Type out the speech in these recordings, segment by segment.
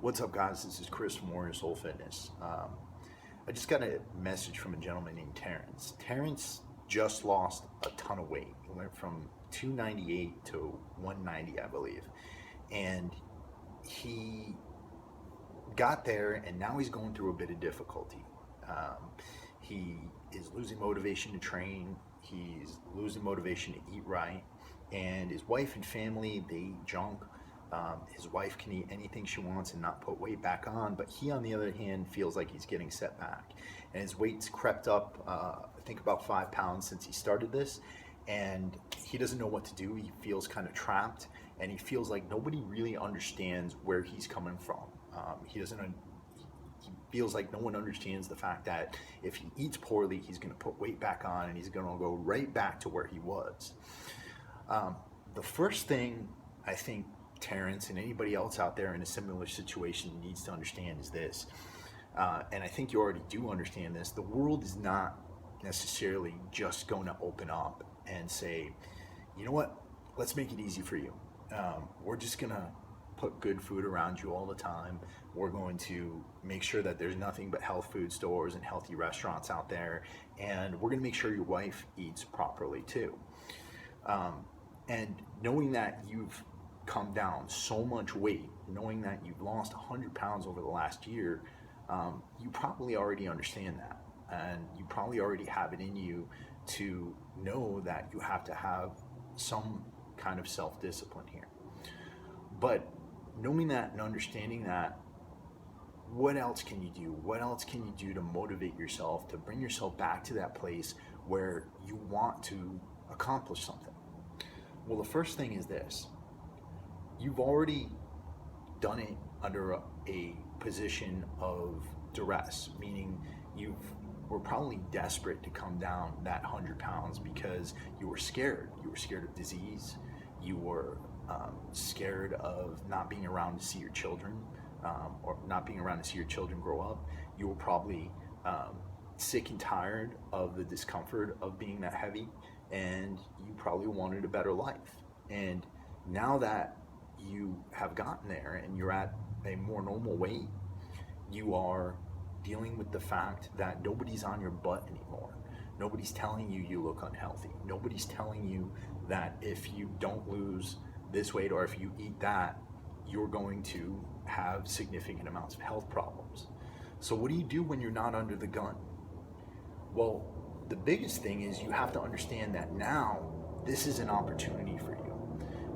What's up, guys? This is Chris from Warrior Soul Fitness. I just got a message from a gentleman named Terrence. Terrence just lost a ton of weight. He went from 298 to 190, I believe. And he got there, and now he's going through a bit of difficulty. He is losing motivation to train. He's losing motivation to eat right. And his wife and family, they junk. His wife can eat anything she wants and not put weight back on, but he, on the other hand, feels like he's getting set back. And his weight's crept up, I think about 5 pounds since he started this, and he doesn't know what to do. He feels kind of trapped, and he feels like nobody really understands where he's coming from. He feels like no one understands the fact that if he eats poorly, he's going to put weight back on, and he's going to go right back to where he was. The first thing I think Terrence and anybody else out there in a similar situation needs to understand is this, and I think you already do understand this: the world is not necessarily just going to open up and say, you know what, let's make it easy for you. We're just going to put good food around you all the time. We're going to make sure that there's nothing but health food stores and healthy restaurants out there, and we're going to make sure your wife eats properly too. And knowing that you've come down so much weight, knowing that you've lost 100 pounds over the last year, you probably already understand that, and you probably already have it in you to know that you have to have some kind of self-discipline here. But knowing that and understanding that, what else can you do? What else can you do to motivate yourself, to bring yourself back to that place where you want to accomplish something? Well, the first thing is this: you've already done it under a position of duress, meaning you were probably desperate to come down that 100 pounds because you were scared. You were scared of disease. You were scared of not being around to see your children, or not being around to see your children grow up. You were probably sick and tired of the discomfort of being that heavy, and you probably wanted a better life. And now that you have gotten there and you're at a more normal weight, you are dealing with the fact that nobody's on your butt anymore. Nobody's telling you you look unhealthy. Nobody's telling you that if you don't lose this weight or if you eat that, you're going to have significant amounts of health problems. So what do you do when you're not under the gun? Well, the biggest thing is you have to understand that now this is an opportunity for you.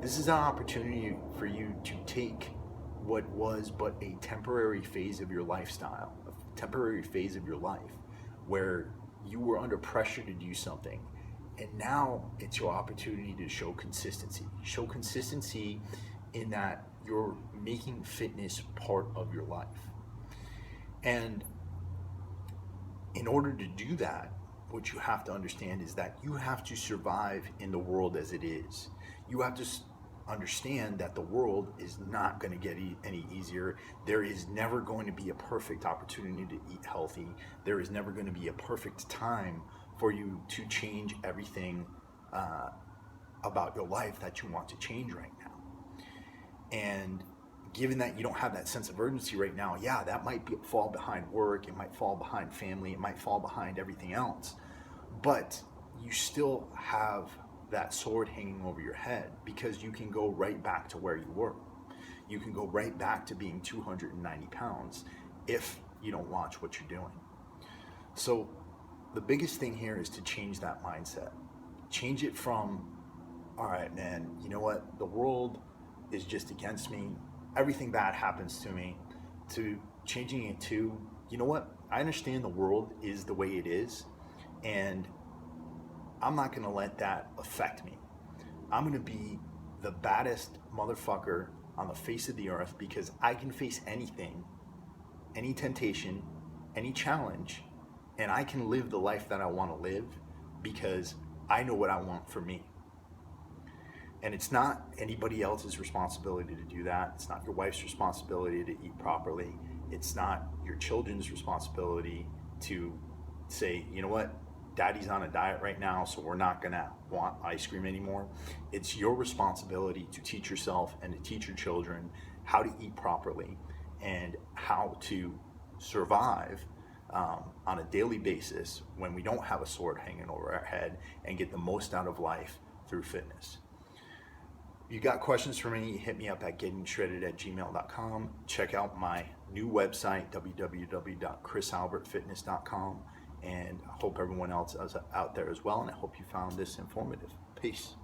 This is an opportunity for you to take what was but a temporary phase of your lifestyle, a temporary phase of your life, where you were under pressure to do something, and now it's your opportunity to show consistency. Show consistency in that you're making fitness part of your life. And in order to do that, what you have to understand is that you have to survive in the world as it is. You have to understand that the world is not going to get any easier. There is never going to be a perfect opportunity to eat healthy. There is never going to be a perfect time for you to change everything about your life that you want to change right now. And given that you don't have that sense of urgency right now, yeah, that might fall behind work, it might fall behind family, it might fall behind everything else, but you still have that sword hanging over your head, because you can go right back to where you were. You can go right back to being 290 pounds if you don't watch what you're doing. So the biggest thing here is to change that mindset. Change it from, all right, man, you know what, the world is just against me, everything bad happens to me, to changing it to, you know what, I understand the world is the way it is, and I'm not going to let that affect me. I'm going to be the baddest motherfucker on the face of the earth, because I can face anything, any temptation, any challenge, and I can live the life that I want to live because I know what I want for me. And it's not anybody else's responsibility to do that. It's not your wife's responsibility to eat properly. It's not your children's responsibility to say, you know what, daddy's on a diet right now, so we're not gonna want ice cream anymore. It's your responsibility to teach yourself and to teach your children how to eat properly and how to survive on a daily basis when we don't have a sword hanging over our head, and get the most out of life through fitness. You got questions for me, hit me up at gettingtoshredded@gmail.com. Check out my new website, www.chrisalbertfitness.com. And I hope everyone else is out there as well, and I hope you found this informative. Peace.